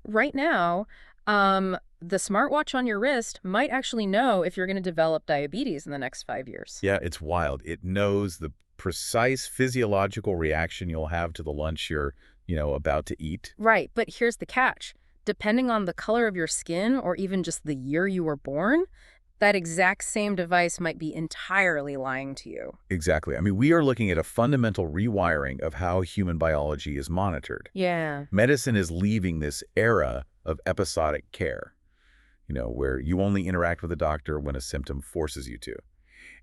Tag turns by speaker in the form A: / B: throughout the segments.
A: Right now, the smartwatch on your wrist might actually know if you're going to develop diabetes in the next 5 years.
B: Yeah, it's wild. It knows the precise physiological reaction you'll have to the lunch you're about to eat.
A: Right, but here's the catch. Depending on the color of your skin or even just the year you were born, that exact same device might be entirely lying to you.
B: Exactly. I mean, we are looking at a fundamental rewiring of how human biology is monitored.
A: Yeah.
B: Medicine is leaving this era of episodic care, where you only interact with a doctor when a symptom forces you to.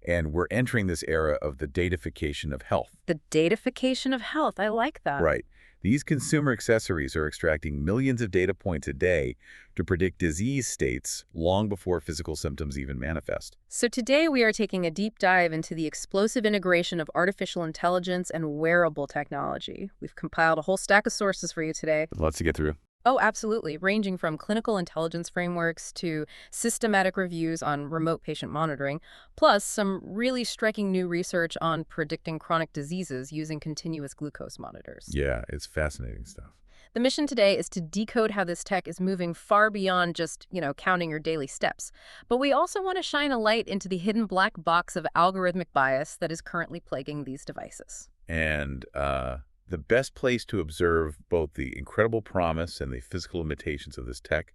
B: And we're entering this era of the datafication of health.
A: The datafication of health. I like that.
B: Right. These consumer accessories are extracting millions of data points a day to predict disease states long before physical symptoms even manifest.
A: So today we are taking a deep dive into the explosive integration of artificial intelligence and wearable technology. We've compiled a whole stack of sources for you today.
B: Lots to get through.
A: Oh, absolutely. Ranging from clinical intelligence frameworks to systematic reviews on remote patient monitoring, plus some really striking new research on predicting chronic diseases using continuous glucose monitors.
B: Yeah, it's fascinating stuff.
A: The mission today is to decode how this tech is moving far beyond just counting your daily steps. But we also want to shine a light into the hidden black box of algorithmic bias that is currently plaguing these devices.
B: And the best place to observe both the incredible promise and the physical limitations of this tech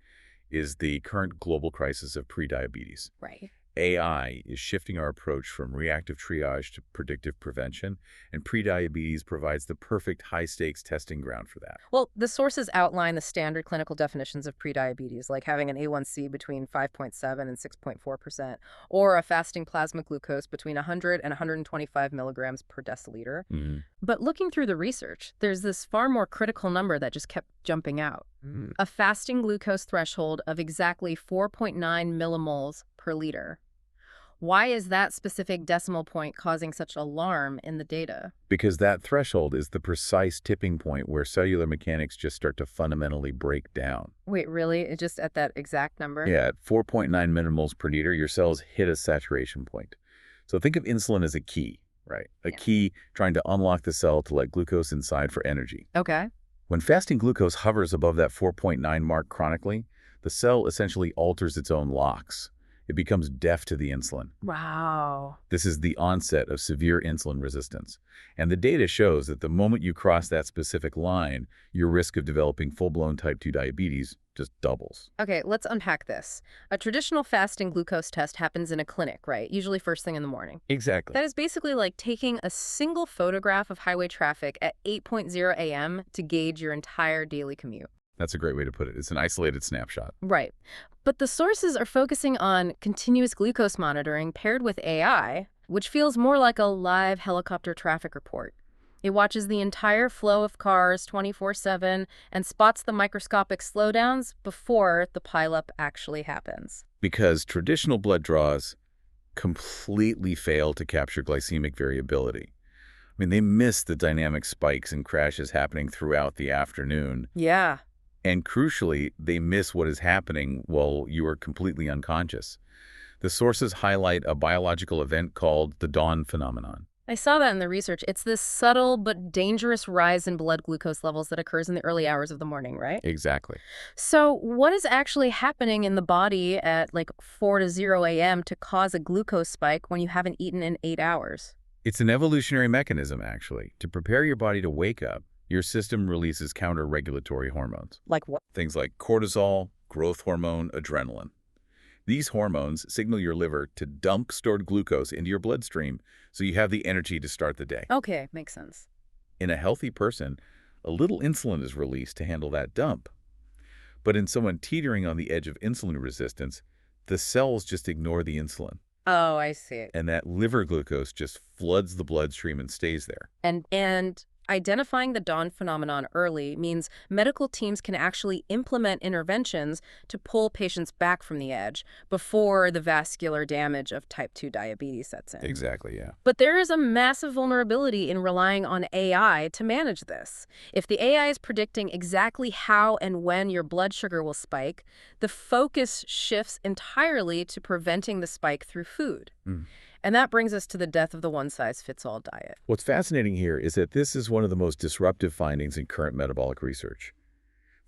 B: is the current global crisis of prediabetes.
A: Right.
B: AI is shifting our approach from reactive triage to predictive prevention, and prediabetes provides the perfect high-stakes testing ground for that.
A: Well, the sources outline the standard clinical definitions of prediabetes, like having an A1C between 5.7 and 6.4%, or a fasting plasma glucose between 100 and 125 milligrams per deciliter.
B: Mhm.
A: But looking through the research, there's this far more critical number that just kept jumping out. A fasting glucose threshold of exactly 4.9 millimoles per liter. Why is that specific decimal point causing such alarm in the data?
B: Because that threshold is the precise tipping point where cellular mechanics just start to fundamentally break down.
A: Wait, really? It just at that exact number?
B: Yeah, at 4.9 millimoles per liter, your cells hit a saturation point. So think of insulin as a key, right? A
A: Yeah.
B: key trying to unlock the cell to let glucose inside for energy.
A: Okay.
B: When fasting glucose hovers above that 4.9 mark chronically, the cell essentially alters its own locks. It becomes deaf to the insulin.
A: Wow.
B: This is the onset of severe insulin resistance. And the data shows that the moment you cross that specific line, your risk of developing full-blown type 2 diabetes just doubles.
A: Okay, let's unpack this. A traditional fasting glucose test happens in a clinic, right? Usually first thing in the morning.
B: Exactly.
A: That is basically like taking a single photograph of highway traffic at 8:00 a.m. to gauge your entire daily commute.
B: That's a great way to put it. It's an isolated snapshot.
A: Right. But the sources are focusing on continuous glucose monitoring paired with AI, which feels more like a live helicopter traffic report. It watches the entire flow of cars 24/7 and spots the microscopic slowdowns before the pileup actually happens.
B: Because traditional blood draws completely fail to capture glycemic variability. I mean, they miss the dynamic spikes and crashes happening throughout the afternoon.
A: Yeah.
B: And crucially, they miss what is happening while you are completely unconscious. The sources highlight a biological event called the dawn phenomenon.
A: I saw that in the research. It's this subtle but dangerous rise in blood glucose levels that occurs in the early hours of the morning, right?
B: Exactly.
A: So what is actually happening in the body at like 4 to 0 a.m. to cause a glucose spike when you haven't eaten in 8 hours?
B: It's an evolutionary mechanism, actually. To prepare your body to wake up, your system releases counter-regulatory hormones.
A: Like what?
B: Things like cortisol, growth hormone, adrenaline. These hormones signal your liver to dump stored glucose into your bloodstream so you have the energy to start the day.
A: Okay, makes sense.
B: In a healthy person, a little insulin is released to handle that dump. But in someone teetering on the edge of insulin resistance, the cells just ignore the insulin.
A: Oh, I see.
B: And that liver glucose just floods the bloodstream and stays there.
A: And identifying the dawn phenomenon early means medical teams can actually implement interventions to pull patients back from the edge before the vascular damage of type 2 diabetes sets in.
B: Exactly, yeah.
A: But there is a massive vulnerability in relying on AI to manage this. If the AI is predicting exactly how and when your blood sugar will spike, the focus shifts entirely to preventing the spike through food. And that brings us to the death of the one-size-fits-all diet.
B: What's fascinating here is that this is one of the most disruptive findings in current metabolic research.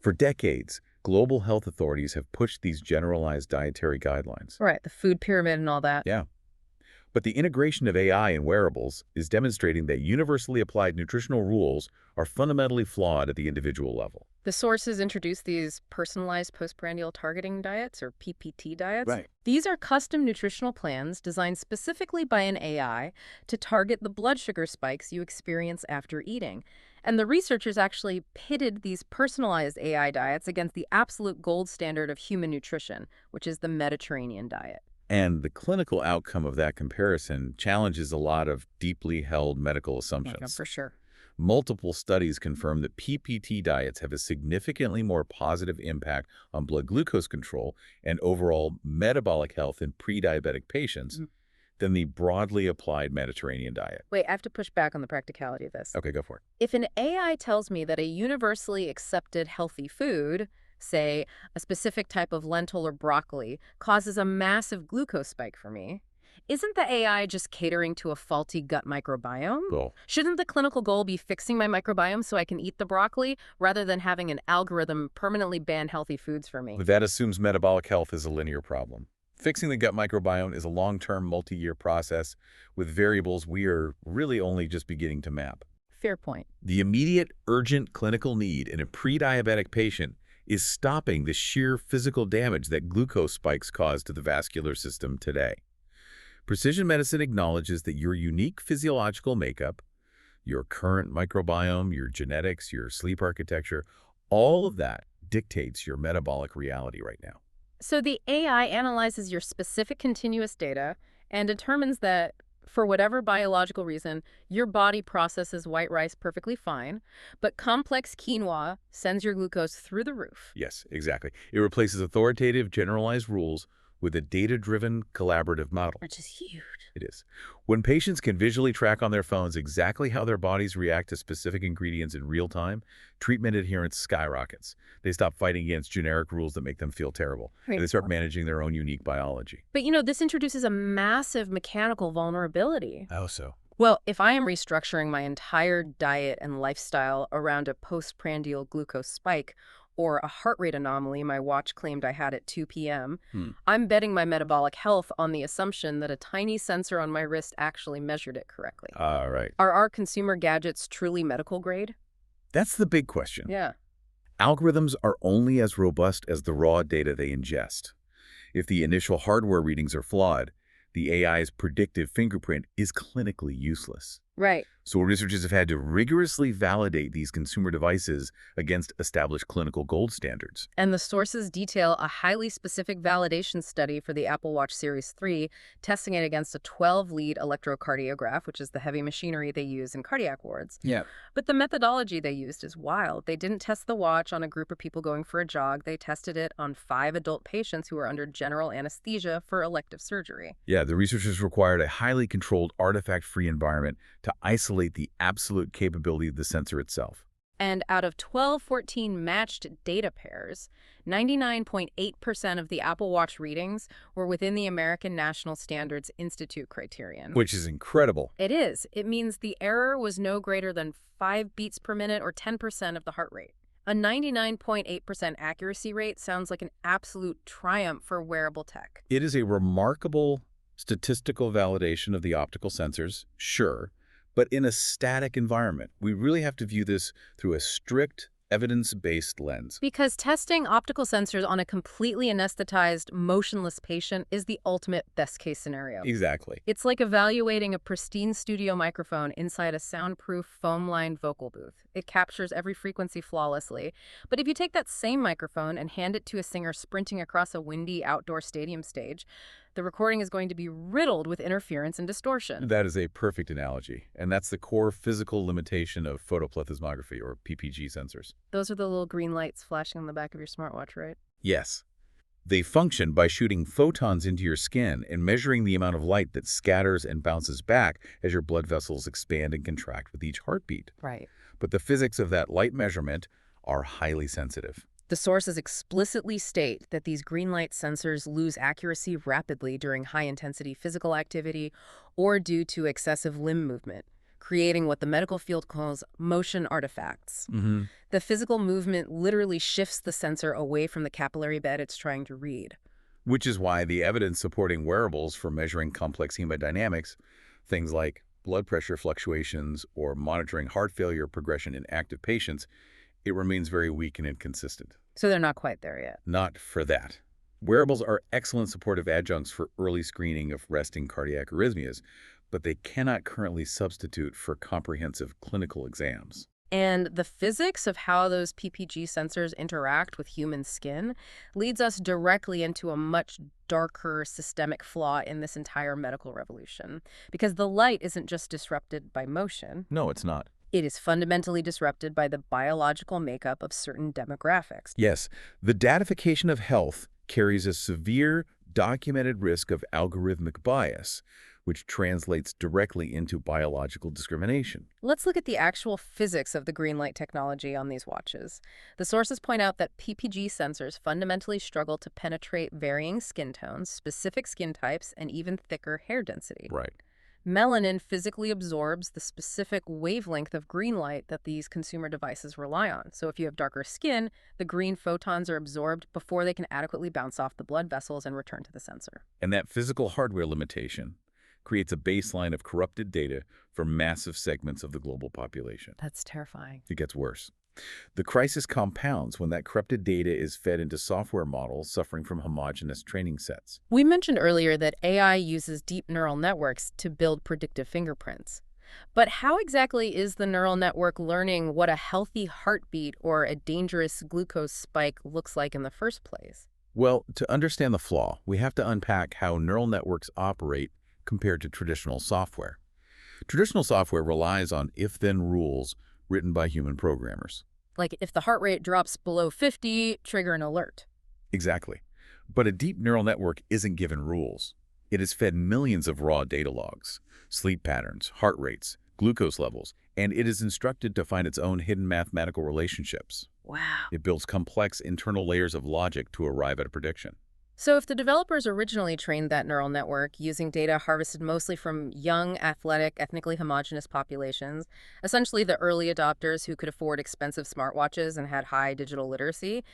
B: For decades, global health authorities have pushed these generalized dietary guidelines.
A: Right, the food pyramid and all that.
B: Yeah. But the integration of AI in wearables is demonstrating that universally applied nutritional rules are fundamentally flawed at the individual level.
A: The sources introduced these personalized postprandial targeting diets, or PPT diets.
B: Right.
A: These are custom nutritional plans designed specifically by an AI to target the blood sugar spikes you experience after eating. And the researchers actually pitted these personalized AI diets against the absolute gold standard of human nutrition, which is the Mediterranean diet.
B: And the clinical outcome of that comparison challenges a lot of deeply held medical assumptions.
A: For sure.
B: Multiple studies confirm that PPT diets have a significantly more positive impact on blood glucose control and overall metabolic health in pre-diabetic patients than the broadly applied Mediterranean diet.
A: Wait, I have to push back on the practicality of this.
B: Okay, go for it.
A: If an AI tells me that a universally accepted healthy food, say a specific type of lentil or broccoli, causes a massive glucose spike for me, isn't the AI just catering to a faulty gut microbiome?
B: Well,
A: Shouldn't the clinical goal be fixing my microbiome so I can eat the broccoli rather than having an algorithm permanently ban healthy foods for me?
B: that assumes metabolic health is a linear problem. Fixing the gut microbiome is a long-term, multi-year process. With variables, we are really only just beginning to map.
A: Fair point.
B: The immediate, urgent clinical need in a pre-diabetic patient is stopping the sheer physical damage that glucose spikes cause to the vascular system today. Precision medicine acknowledges that your unique physiological makeup, your current microbiome, your genetics, your sleep architecture, all of that dictates your metabolic reality right now.
A: So the AI analyzes your specific continuous data and determines that, for whatever biological reason, your body processes white rice perfectly fine, but complex quinoa sends your glucose through the roof.
B: Yes, exactly. It replaces authoritative, generalized rules with a data-driven, collaborative model.
A: Which is huge.
B: It is. When patients can visually track on their phones exactly how their bodies react to specific ingredients in real time, treatment adherence skyrockets. They stop fighting against generic rules that make them feel terrible. And they start managing their own unique biology.
A: But this introduces a massive mechanical vulnerability.
B: How so?
A: Well, if I am restructuring my entire diet and lifestyle around a postprandial glucose spike, or a heart rate anomaly my watch claimed I had at 2 p.m., I'm betting my metabolic health on the assumption that a tiny sensor on my wrist actually measured it correctly.
B: Right.
A: Are our consumer gadgets truly medical grade?
B: That's the big question.
A: Yeah.
B: Algorithms are only as robust as the raw data they ingest. If the initial hardware readings are flawed, the AI's predictive fingerprint is clinically useless.
A: Right.
B: So researchers have had to rigorously validate these consumer devices against established clinical gold standards.
A: And the sources detail a highly specific validation study for the Apple Watch Series 3, testing it against a 12-lead electrocardiograph, which is the heavy machinery they use in cardiac wards.
B: Yeah.
A: But the methodology they used is wild. They didn't test the watch on a group of people going for a jog. They tested it on 5 adult patients who were under general anesthesia for elective surgery.
B: Yeah, the researchers required a highly controlled, artifact-free environment to isolate the absolute capability of the sensor itself.
A: And out of 14 matched data pairs, 99.8% of the Apple Watch readings were within the American National Standards Institute criterion.
B: Which is incredible.
A: It is. It means the error was no greater than 5 beats per minute or 10% of the heart rate. A 99.8% accuracy rate sounds like an absolute triumph for wearable tech.
B: It is a remarkable statistical validation of the optical sensors, sure, but in a static environment. We really have to view this through a strict, evidence-based lens.
A: Because testing optical sensors on a completely anesthetized, motionless patient is the ultimate best-case scenario.
B: Exactly.
A: It's like evaluating a pristine studio microphone inside a soundproof, foam-lined vocal booth. It captures every frequency flawlessly. But if you take that same microphone and hand it to a singer sprinting across a windy outdoor stadium stage, the recording is going to be riddled with interference and distortion.
B: That is a perfect analogy, and that's the core physical limitation of photoplethysmography, or PPG sensors.
A: Those are the little green lights flashing on the back of your smartwatch, right?
B: Yes. They function by shooting photons into your skin and measuring the amount of light that scatters and bounces back as your blood vessels expand and contract with each heartbeat.
A: Right.
B: But the physics of that light measurement are highly sensitive.
A: The sources explicitly state that these green light sensors lose accuracy rapidly during high-intensity physical activity or due to excessive limb movement, creating what the medical field calls motion artifacts.
B: Mm-hmm.
A: The physical movement literally shifts the sensor away from the capillary bed it's trying to read.
B: Which is why the evidence supporting wearables for measuring complex hemodynamics, things like blood pressure fluctuations or monitoring heart failure progression in active patients, it remains very weak and inconsistent.
A: So they're not quite there yet.
B: Not for that. Wearables are excellent supportive adjuncts for early screening of resting cardiac arrhythmias, but they cannot currently substitute for comprehensive clinical exams.
A: And the physics of how those PPG sensors interact with human skin leads us directly into a much darker systemic flaw in this entire medical revolution. Because the light isn't just disrupted by motion.
B: No, it's not.
A: It is fundamentally disrupted by the biological makeup of certain demographics.
B: Yes, the datification of health carries a severe documented risk of algorithmic bias, which translates directly into biological discrimination.
A: Let's look at the actual physics of the green light technology on these watches. The sources point out that PPG sensors fundamentally struggle to penetrate varying skin tones, specific skin types, and even thicker hair density.
B: Right.
A: Melanin physically absorbs the specific wavelength of green light that these consumer devices rely on. So if you have darker skin, the green photons are absorbed before they can adequately bounce off the blood vessels and return to the sensor.
B: And that physical hardware limitation creates a baseline of corrupted data for massive segments of the global population.
A: That's terrifying.
B: It gets worse. The crisis compounds when that corrupted data is fed into software models suffering from homogeneous training sets.
A: We mentioned earlier that AI uses deep neural networks to build predictive fingerprints. But how exactly is the neural network learning what a healthy heartbeat or a dangerous glucose spike looks like in the first place?
B: Well, to understand the flaw, we have to unpack how neural networks operate compared to traditional software. Traditional software relies on if-then rules written by human programmers.
A: Like if the heart rate drops below 50, trigger an alert.
B: Exactly. But a deep neural network isn't given rules. It is fed millions of raw data logs, sleep patterns, heart rates, glucose levels, and it is instructed to find its own hidden mathematical relationships.
A: Wow.
B: It builds complex internal layers of logic to arrive at a prediction.
A: So if the developers originally trained that neural network using data harvested mostly from young, athletic, ethnically homogeneous populations, essentially the early adopters who could afford expensive smartwatches and had high digital literacy,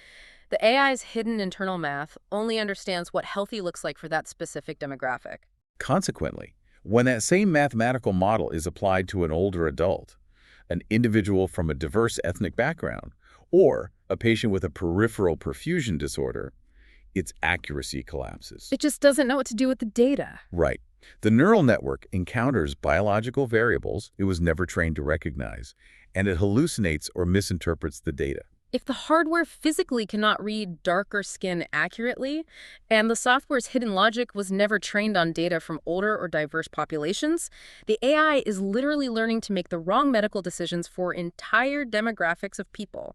A: the AI's hidden internal math only understands what healthy looks like for that specific demographic.
B: Consequently, when that same mathematical model is applied to an older adult, an individual from a diverse ethnic background, or a patient with a peripheral perfusion disorder, its accuracy collapses.
A: It just doesn't know what to do with the data.
B: Right. The neural network encounters biological variables it was never trained to recognize, and it hallucinates or misinterprets the data.
A: If the hardware physically cannot read darker skin accurately, and the software's hidden logic was never trained on data from older or diverse populations, the AI is literally learning to make the wrong medical decisions for entire demographics of people.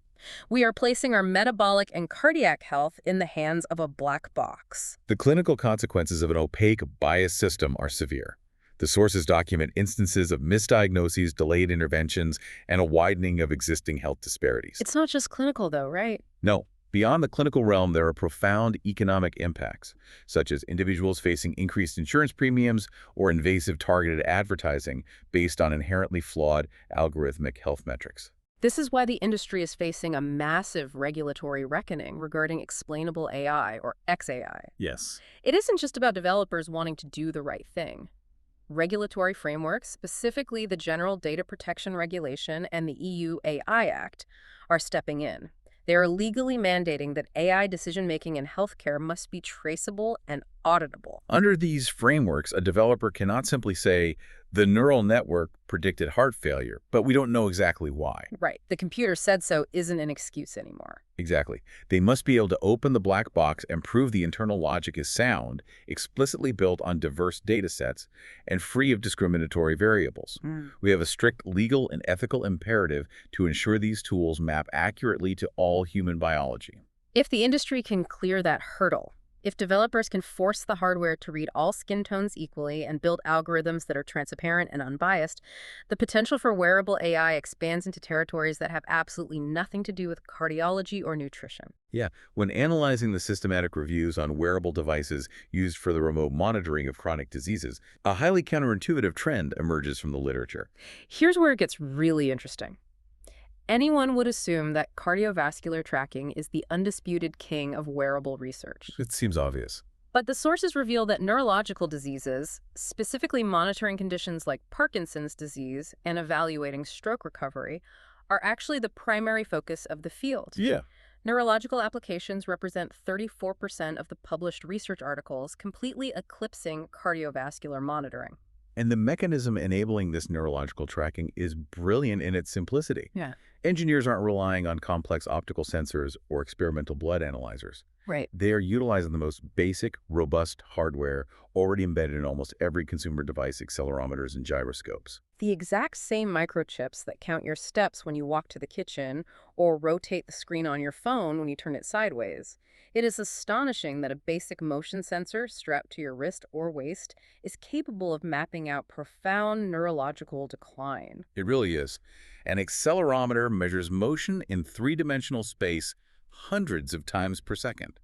A: We are placing our metabolic and cardiac health in the hands of a black box.
B: The clinical consequences of an opaque, biased system are severe. The sources document instances of misdiagnoses, delayed interventions, and a widening of existing health disparities.
A: It's not just clinical, though, right?
B: No. Beyond the clinical realm, there are profound economic impacts, such as individuals facing increased insurance premiums or invasive targeted advertising based on inherently flawed algorithmic health metrics.
A: This is why the industry is facing a massive regulatory reckoning regarding explainable AI, or XAI.
B: Yes.
A: It isn't just about developers wanting to do the right thing. Regulatory frameworks, specifically the General Data Protection Regulation and the EU AI Act, are stepping in. They are legally mandating that AI decision-making in healthcare must be traceable and auditable.
B: Under these frameworks, a developer cannot simply say, the neural network predicted heart failure, but we don't know exactly why.
A: Right. The computer said so isn't an excuse anymore.
B: Exactly. They must be able to open the black box and prove the internal logic is sound, explicitly built on diverse data sets, and free of discriminatory variables. We have a strict legal and ethical imperative to ensure these tools map accurately to all human biology.
A: If the industry can clear that hurdle, If developers can force the hardware to read all skin tones equally and build algorithms that are transparent and unbiased, the potential for wearable AI expands into territories that have absolutely nothing to do with cardiology or nutrition.
B: Yeah, when analyzing the systematic reviews on wearable devices used for the remote monitoring of chronic diseases, a highly counterintuitive trend emerges from the literature.
A: Here's where it gets really interesting. Anyone would assume that cardiovascular tracking is the undisputed king of wearable research.
B: It seems obvious.
A: But the sources reveal that neurological diseases, specifically monitoring conditions like Parkinson's disease and evaluating stroke recovery, are actually the primary focus of the field.
B: Yeah.
A: Neurological applications represent 34% of the published research articles, completely eclipsing cardiovascular monitoring.
B: And the mechanism enabling this neurological tracking is brilliant in its simplicity.
A: Yeah.
B: Engineers aren't relying on complex optical sensors or experimental blood analyzers.
A: Right.
B: They are utilizing the most basic, robust hardware already embedded in almost every consumer device, accelerometers and gyroscopes.
A: The exact same microchips that count your steps when you walk to the kitchen or rotate the screen on your phone when you turn it sideways. It is astonishing that a basic motion sensor strapped to your wrist or waist is capable of mapping out profound neurological decline.
B: It really is. An accelerometer measures motion in three-dimensional space hundreds of times per second.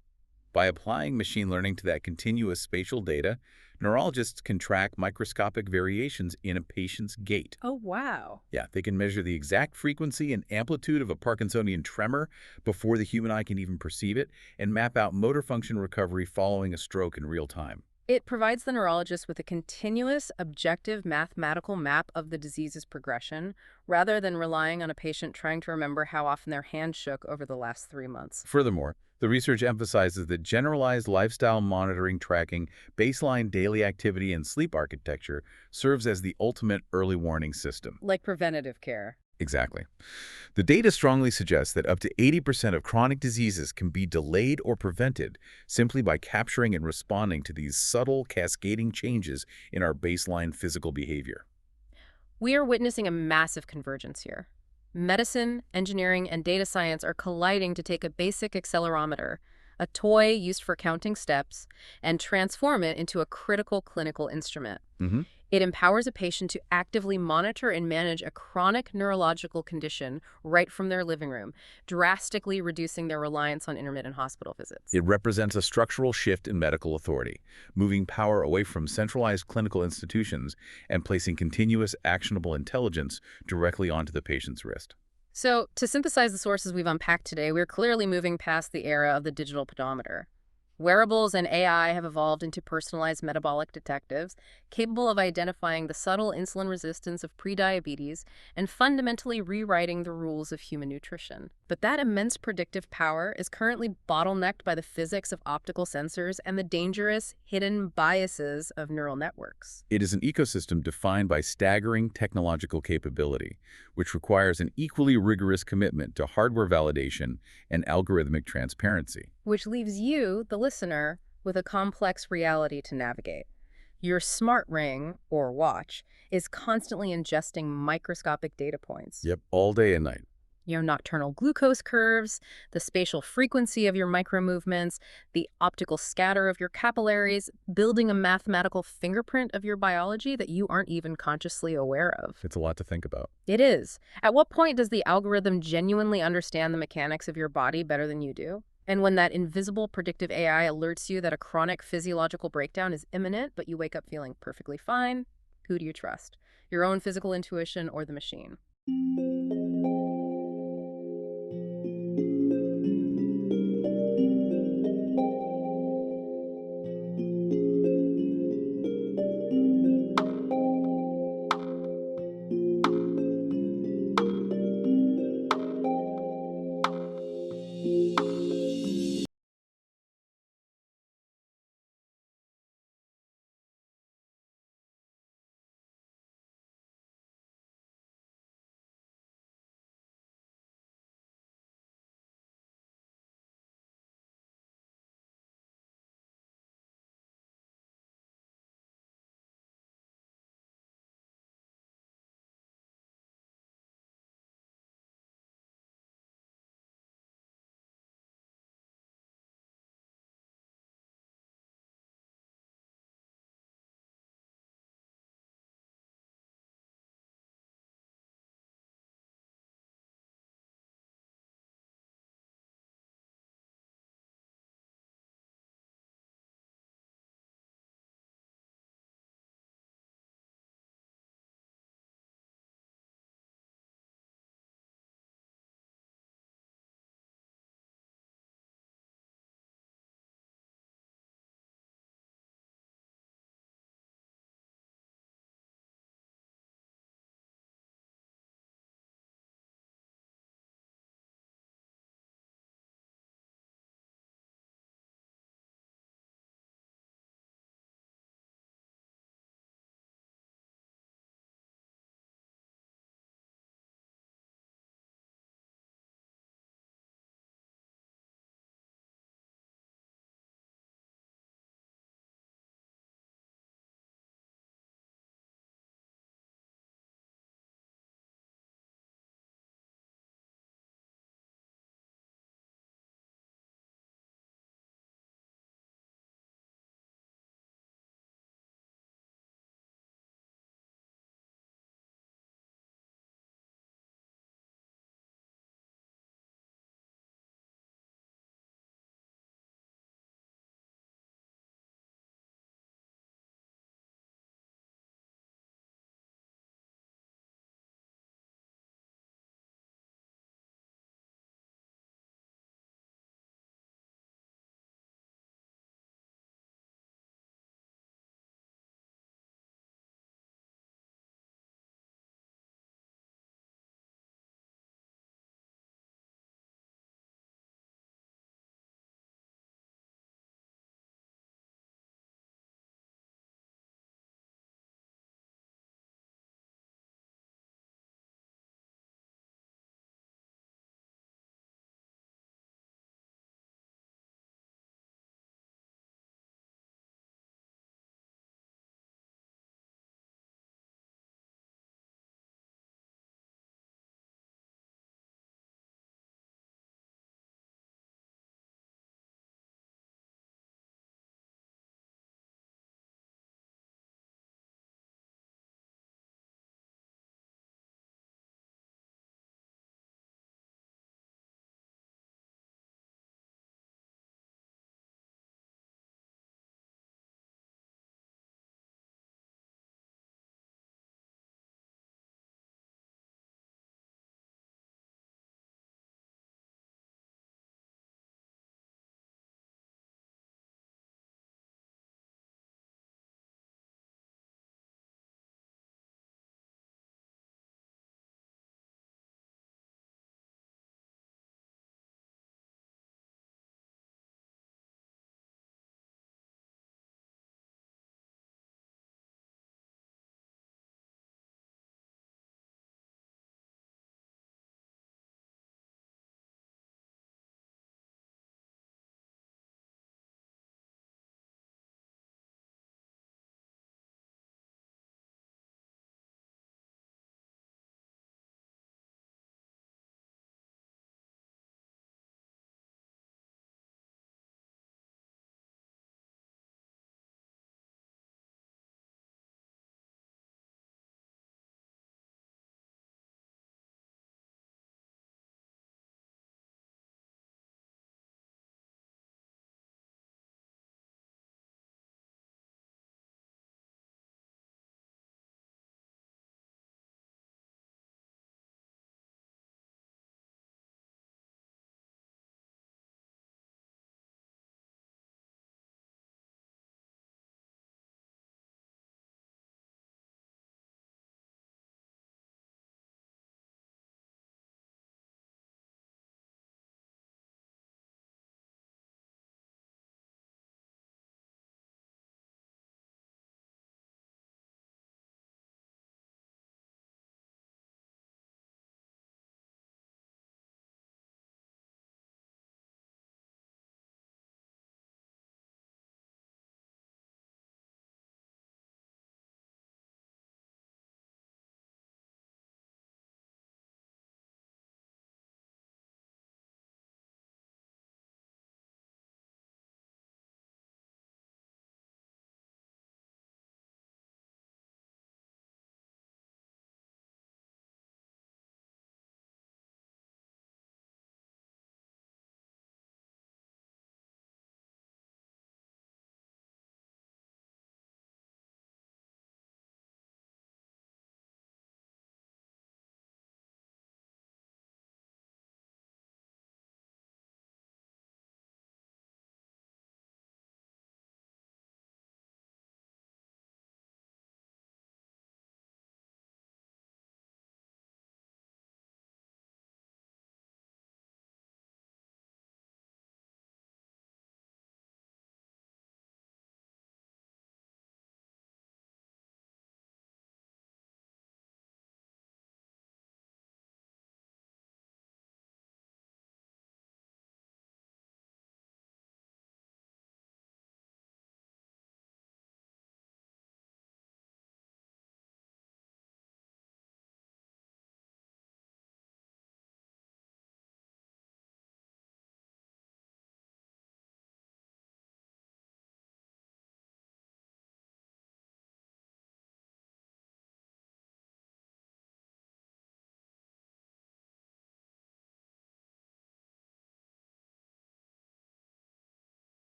B: By applying machine learning to that continuous spatial data, neurologists can track microscopic variations in a patient's gait.
A: Oh, wow.
B: Yeah, they can measure the exact frequency and amplitude of a Parkinsonian tremor before the human eye can even perceive it, and map out motor function recovery following a stroke in real time.
A: It provides the neurologist with a continuous, objective mathematical map of the disease's progression, rather than relying on a patient trying to remember how often their hand shook over the last 3 months.
B: Furthermore, the research emphasizes that generalized lifestyle monitoring tracking, baseline daily activity, and sleep architecture serves as the ultimate early warning system.
A: Like preventative care.
B: Exactly. The data strongly suggests that up to 80% of chronic diseases can be delayed or prevented simply by capturing and responding to these subtle, cascading changes in our baseline physical behavior.
A: We are witnessing a massive convergence here. Medicine, engineering, and data science are colliding to take a basic accelerometer, a toy used for counting steps, and transform it into a critical clinical instrument. It empowers a patient to actively monitor and manage a chronic neurological condition right from their living room, drastically reducing their reliance on intermittent hospital visits.
B: It represents a structural shift in medical authority, moving power away from centralized clinical institutions and placing continuous, actionable intelligence directly onto the patient's wrist.
A: So, to synthesize the sources we've unpacked today, we're clearly moving past the era of the digital pedometer. Wearables and AI have evolved into personalized metabolic detectives, capable of identifying the subtle insulin resistance of prediabetes and fundamentally rewriting the rules of human nutrition. But that immense predictive power is currently bottlenecked by the physics of optical sensors and the dangerous, hidden biases of neural networks.
B: It is an ecosystem defined by staggering technological capability, which requires an equally rigorous commitment to hardware validation and algorithmic transparency.
A: Which leaves you, the listener, with a complex reality to navigate. Your smart ring, or watch, is constantly ingesting microscopic data points.
B: Yep, all day and night.
A: Your nocturnal glucose curves, the spatial frequency of your micromovements, the optical scatter of your capillaries, building a mathematical fingerprint of your biology that you aren't even consciously aware of.
B: It's a lot to think about.
A: It is. At what point does the algorithm genuinely understand the mechanics of your body better than you do? And when that invisible predictive AI alerts you that a chronic physiological breakdown is imminent, but you wake up feeling perfectly fine, who do you trust? Your own physical intuition or the machine?